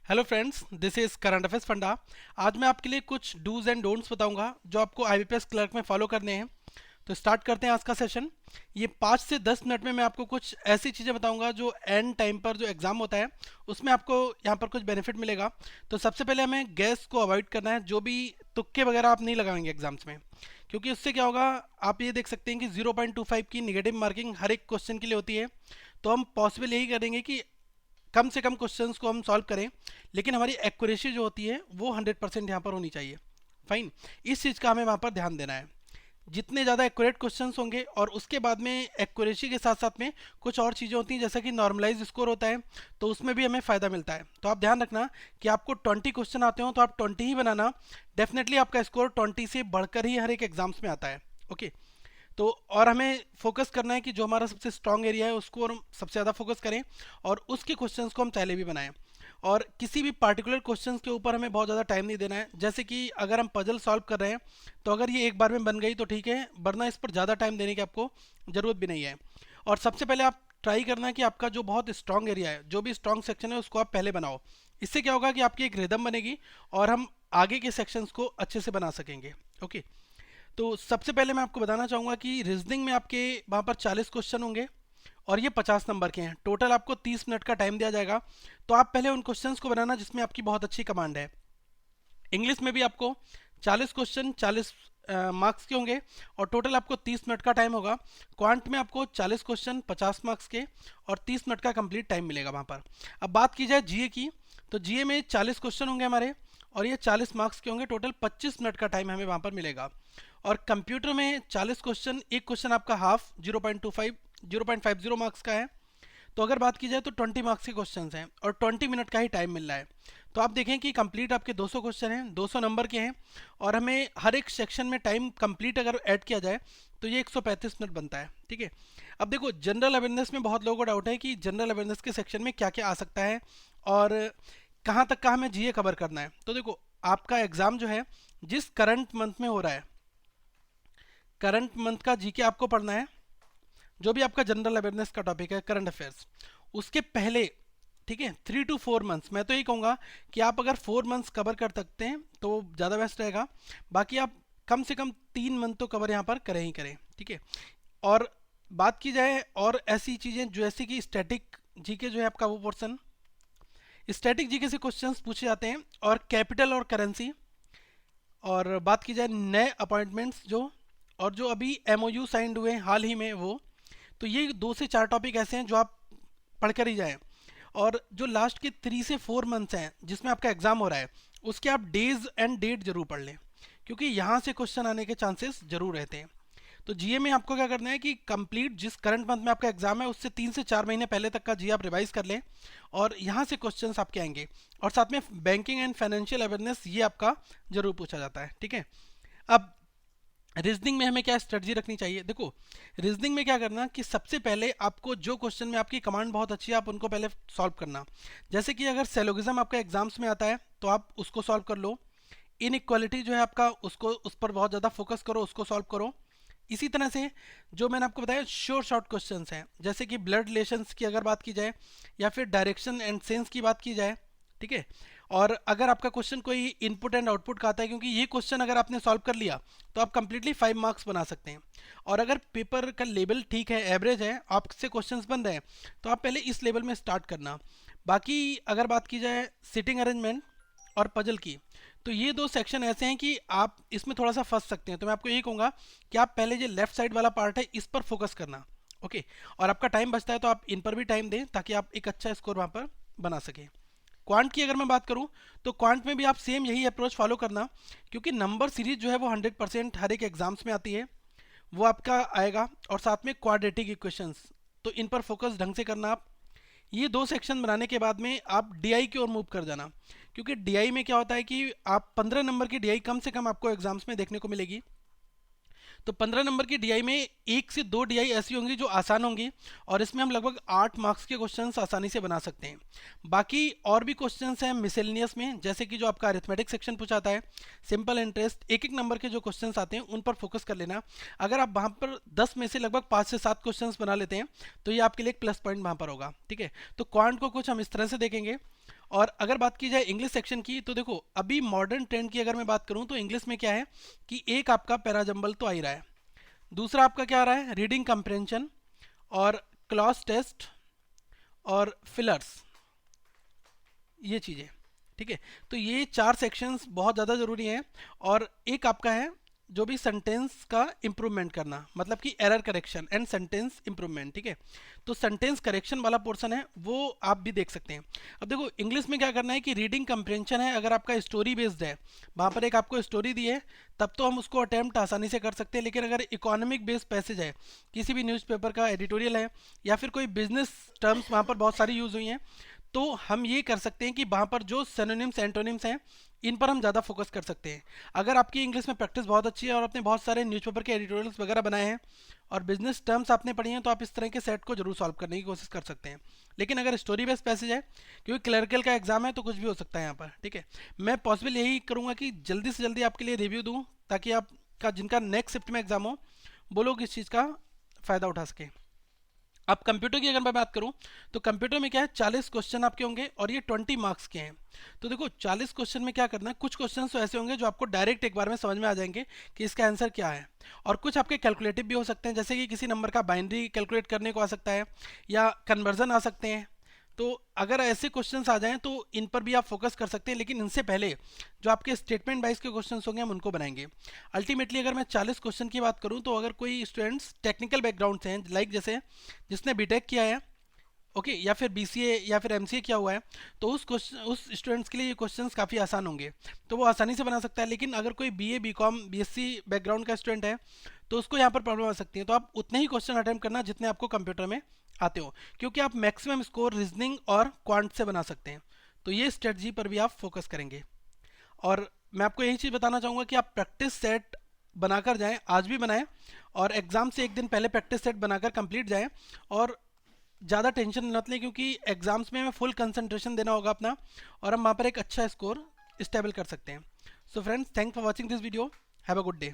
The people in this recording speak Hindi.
Hello friends, this is current affairs funda. आज मैं आपके लिए कुछ डूज एंड डोंट्स बताऊंगा जो आपको आईबीपीएस क्लर्क में फॉलो करने हैं। तो स्टार्ट करते हैं आज का सेशन। ये 5 से 10 मिनट में मैं आपको कुछ ऐसी चीज़ें बताऊंगा जो एंड टाइम पर जो एग्ज़ाम होता है उसमें आपको यहाँ पर कुछ बेनिफिट मिलेगा। तो सबसे पहले हमें गैस को अवॉइड करना है, जो भी तुक्के वगैरह आप नहीं लगाएंगे एग्जाम्स में, क्योंकि उससे क्या होगा, आप ये देख सकते हैं कि 0.25 की निगेटिव मार्किंग हर एक क्वेश्चन के लिए होती है। तो हम पॉसिबल यही करेंगे कि कम से कम क्वेश्चंस को हम सॉल्व करें, लेकिन हमारी एक्यूरेसी जो होती है वो 100% यहाँ पर होनी चाहिए। फाइन, इस चीज़ का हमें वहाँ पर ध्यान देना है। जितने ज़्यादा एक्यूरेट क्वेश्चंस होंगे और उसके बाद में एक्यूरेसी के साथ साथ में कुछ और चीज़ें होती हैं, जैसा कि नॉर्मलाइज स्कोर होता है, तो उसमें भी हमें फ़ायदा मिलता है। तो आप ध्यान रखना कि आपको 20 क्वेश्चन आते हो तो आप 20 ही बनाना। डेफिनेटली आपका स्कोर 20 से बढ़कर ही हर एक एग्जाम्स में आता है। ओके, तो और हमें फोकस करना है कि जो हमारा सबसे स्ट्रॉन्ग एरिया है उसको हम सबसे ज़्यादा फोकस करें और उसके क्वेश्चंस को हम पहले भी बनाएं। और किसी भी पार्टिकुलर क्वेश्चंस के ऊपर हमें बहुत ज़्यादा टाइम नहीं देना है। जैसे कि अगर हम पजल सॉल्व कर रहे हैं तो अगर ये एक बार में बन गई तो ठीक है, वरना इस पर ज़्यादा टाइम देने की आपको ज़रूरत भी नहीं है। और सबसे पहले आप ट्राई करना है कि आपका जो बहुत स्ट्रॉन्ग एरिया है, जो भी स्ट्रॉन्ग सेक्शन है, उसको आप पहले बनाओ। इससे क्या होगा कि आपकी एक रिदम बनेगी और हम आगे के सेक्शंस को अच्छे से बना सकेंगे। ओके, तो सबसे पहले मैं आपको बताना चाहूँगा कि रीजनिंग में आपके वहाँ पर 40 क्वेश्चन होंगे और ये 50 नंबर के हैं। टोटल आपको 30 मिनट का टाइम दिया जाएगा। तो आप पहले उन क्वेश्चंस को बनाना जिसमें आपकी बहुत अच्छी कमांड है। इंग्लिश में भी आपको 40 क्वेश्चन 40 मार्क्स के होंगे और टोटल आपको 30 मिनट का टाइम होगा। क्वांट में आपको 40 क्वेश्चन 50 मार्क्स के और 30 मिनट का कंप्लीट टाइम मिलेगा वहाँ पर। अब बात की जाए जीए की, तो जीए में 40 क्वेश्चन होंगे हमारे और ये 40 मार्क्स के होंगे। टोटल 25 मिनट का टाइम हमें वहाँ पर मिलेगा। और कंप्यूटर में 40 क्वेश्चन, एक क्वेश्चन आपका हाफ 0.50 मार्क्स का है। तो अगर बात की जाए तो 20 मार्क्स के क्वेश्चन हैं और 20 मिनट का ही टाइम मिल रहा है। तो आप देखें कि कंप्लीट आपके 200 क्वेश्चन हैं, 200 नंबर के हैं और हमें हर एक सेक्शन में टाइम कंप्लीट अगर ऐड किया जाए तो ये 135 मिनट बनता है। ठीक है, अब देखो जनरल अवेयरनेस में बहुत लोगों को डाउट है कि जनरल अवेयरनेस के सेक्शन में क्या क्या आ सकता है और कहाँ तक का हमें जीए कवर करना है। तो देखो, आपका एग्जाम जो है जिस करंट मंथ में हो रहा है, करंट मंथ का जीके आपको पढ़ना है। जो भी आपका जनरल अवेयरनेस का टॉपिक है, करंट अफेयर्स, उसके पहले, ठीक है, 3 to 4 मंथ्स, मैं तो यही कहूँगा कि आप अगर 4 मंथ्स कवर कर सकते हैं तो ज़्यादा बेस्ट रहेगा। बाकी आप कम से कम 3 मंथ तो कवर यहाँ पर करें ही करें। ठीक है, और बात की जाए और ऐसी चीज़ें जैसे कि स्टैटिक जीके जो है आपका, वो पोर्सन स्टैटिक जीके से क्वेश्चंस पूछे जाते हैं और कैपिटल और करेंसी। और बात की जाए नए अपॉइंटमेंट्स जो, और जो अभी एमओयू साइंड हुए हैं हाल ही में, वो, तो ये 2 से 4 टॉपिक ऐसे हैं जो आप पढ़कर ही जाएं। और जो लास्ट के 3 से 4 मंथ्स हैं जिसमें आपका एग्जाम हो रहा है, उसके आप डेज एंड डेट जरूर पढ़ लें, क्योंकि यहाँ से क्वेश्चन आने के चांसेस जरूर रहते हैं। तो जीए में आपको क्या करना है कि कंप्लीट जिस करंट मंथ में आपका एग्जाम है उससे 3 से 4 महीने पहले तक का जीए आप रिवाइज कर लें और यहाँ से क्वेश्चंस आपके आएंगे। और साथ में बैंकिंग एंड फाइनेंशियल अवेयरनेस ये आपका जरूर पूछा जाता है। ठीक है, अब रीजनिंग में हमें क्या स्ट्रेटजी रखनी चाहिए। देखो, रीजनिंग में क्या करना कि सबसे पहले आपको जो क्वेश्चन में आपकी कमांड बहुत अच्छी है आप उनको पहले सॉल्व करना। जैसे कि अगर सेलोगिज्म आपका एग्जाम्स में आता है तो आप उसको सॉल्व कर लो। इनइक्वालिटी जो है आपका, उसको उस पर बहुत ज़्यादा फोकस करो, उसको सॉल्व करो। इसी तरह से जो मैंने आपको बताया श्योर शॉर्ट क्वेश्चंस हैं, जैसे कि ब्लड रिलेशंस की अगर बात की जाए या फिर डायरेक्शन एंड सेंस की बात की जाए। ठीक है, और अगर आपका क्वेश्चन कोई इनपुट एंड आउटपुट का आता है, क्योंकि ये क्वेश्चन अगर आपने सॉल्व कर लिया तो आप कंप्लीटली 5 मार्क्स बना सकते हैं। और अगर पेपर का लेवल ठीक है, एवरेज है, आपसे क्वेश्चंस बन रहे हैं, तो आप पहले इस लेवल में स्टार्ट करना। बाकी अगर बात की जाए सिटिंग अरेंजमेंट और पजल की, तो ये 2 सेक्शन ऐसे हैं कि आप इसमें थोड़ा सा फंस सकते हैं। तो मैं आपको यही कहूँगा कि आप पहले जो लेफ्ट साइड वाला पार्ट है इस पर फोकस करना। ओके, और आपका टाइम बचता है तो आप इन पर भी टाइम दें ताकि आप एक अच्छा स्कोर वहाँ पर बना सकें। क्वांट की अगर मैं बात करूं तो क्वांट में भी आप सेम यही अप्रोच फॉलो करना, क्योंकि नंबर सीरीज जो है वो 100% हर एक एग्जाम्स में आती है, वो आपका आएगा। और साथ में क्वाड्रेटिक इक्वेशंस, तो इन पर फोकस ढंग से करना आप। ये 2 सेक्शन बनाने के बाद में आप डीआई की ओर मूव कर जाना, क्योंकि डीआई में क्या होता है कि आप 15 नंबर की डीआई कम से कम आपको एग्जाम्स में देखने को मिलेगी। तो 15 नंबर की डीआई में 1 से 2 डीआई ऐसी होंगी जो आसान होंगी और इसमें हम लगभग 8 मार्क्स के क्वेश्चंस आसानी से बना सकते हैं। बाकी और भी क्वेश्चंस हैं मिसेलिनियस में, जैसे कि जो आपका अरिथमेटिक सेक्शन पूछाता है, सिंपल इंटरेस्ट, एक एक नंबर के जो क्वेश्चंस आते हैं उन पर फोकस कर लेना। अगर आप वहाँ पर 10 में से लगभग 5 से 7 क्वेश्चंस बना लेते हैं तो ये आपके लिए एक प्लस पॉइंट वहाँ पर होगा। ठीक है, तो क्वांट को कुछ हम इस तरह से देखेंगे। और अगर बात की जाए इंग्लिश सेक्शन की, तो देखो अभी मॉडर्न ट्रेंड की अगर मैं बात करूं तो इंग्लिश में क्या है कि एक आपका पैराजंबल तो आ ही रहा है, दूसरा आपका क्या आ रहा है, रीडिंग कंप्रेंशन और क्लॉज टेस्ट और फिलर्स, ये चीज़ें। ठीक है, तो ये 4 सेक्शंस बहुत ज़्यादा ज़रूरी हैं। और एक आपका है जो भी सेंटेंस का इम्प्रूवमेंट करना, मतलब कि error correction and sentence improvement. ठीक है, तो सेंटेंस करेक्शन वाला पोर्शन है वो आप भी देख सकते हैं। अब देखो इंग्लिश में क्या करना है कि रीडिंग कंप्रेंशन है, अगर आपका स्टोरी बेस्ड है, वहाँ पर एक आपको स्टोरी दी है, तब तो हम उसको अटैम्प्ट आसानी से कर सकते हैं। लेकिन अगर इकोनॉमिक बेस्ड पैसेज है, किसी भी न्यूज़पेपर का एडिटोरियल है, या फिर कोई बिजनेस टर्म्स वहाँ पर बहुत सारी यूज़ हुई हैं, तो हम ये कर सकते हैं कि वहाँ पर जो सिनोनिम्स एंटोनिम्स हैं, इन पर हम ज़्यादा फोकस कर सकते हैं। अगर आपकी इंग्लिश में प्रैक्टिस बहुत अच्छी है और आपने बहुत सारे न्यूज़पेपर के एडिटोरियल्स वगैरह बनाए हैं और बिजनेस टर्म्स आपने पढ़ी हैं, तो आप इस तरह के सेट को जरूर सॉल्व करने की कोशिश कर सकते हैं। लेकिन अगर स्टोरी बेस्ड पैसेज है, क्योंकि क्लर्कल का एग्जाम है तो कुछ भी हो सकता है यहाँ पर। ठीक है, मैं पॉसिबल यही करूँगा कि जल्दी से जल्दी आपके लिए रिव्यू दूँ, ताकि आपका जिनका नेक्स्ट शिफ्ट में एग्जाम हो वो लोग इस चीज़ का फ़ायदा उठा सकें। अब कंप्यूटर की अगर मैं बात करूं, तो कंप्यूटर में क्या है, 40 क्वेश्चन आपके होंगे और ये 20 मार्क्स के हैं। तो देखो 40 क्वेश्चन में क्या करना है, कुछ क्वेश्चन तो ऐसे होंगे जो आपको डायरेक्ट एक बार में समझ में आ जाएंगे कि इसका आंसर क्या है, और कुछ आपके कैलकुलेटिव भी हो सकते हैं, जैसे कि किसी नंबर का बाइनरी कैलकुलेट करने को आ सकता है या कन्वर्जन आ सकते हैं। तो अगर ऐसे क्वेश्चंस आ जाएं तो इन पर भी आप फोकस कर सकते हैं, लेकिन इनसे पहले जो आपके स्टेटमेंट वाइज के क्वेश्चंस होंगे हम उनको बनाएंगे। अल्टीमेटली अगर मैं 40 क्वेश्चन की बात करूं, तो अगर कोई स्टूडेंट्स टेक्निकल बैकग्राउंड से हैं, लाइक जैसे जिसने बीटेक किया है, ओके, या फिर बीसीए या फिर एमसीए किया हुआ है, तो उस स्टूडेंट्स के लिए ये क्वेश्चंस काफ़ी आसान होंगे, तो वो आसानी से बना सकता है। लेकिन अगर कोई बीए बीकॉम बीएससी बैकग्राउंड का स्टूडेंट है, तो उसको यहाँ पर प्रॉब्लम आ सकती है। तो आप उतने ही क्वेश्चन अटेम्प्ट करना जितने आपको कंप्यूटर में आते हो, क्योंकि आप मैक्सिमम स्कोर रीजनिंग और क्वांट से बना सकते हैं। तो ये स्ट्रेटजी पर भी आप फोकस करेंगे। और मैं आपको यही चीज़ बताना चाहूँगा कि आप प्रैक्टिस सेट बनाकर जाएं, आज भी बनाएं, और एग्ज़ाम से एक दिन पहले प्रैक्टिस सेट बनाकर कंप्लीट जाएं। और ज़्यादा टेंशन मत लें, क्योंकि एग्जाम्स में हमें फुल कंसंट्रेशन देना होगा अपना, और हम वहाँ पर एक अच्छा स्कोर स्टेबल कर सकते हैं। So friends, thanks for watching this video, have a good day.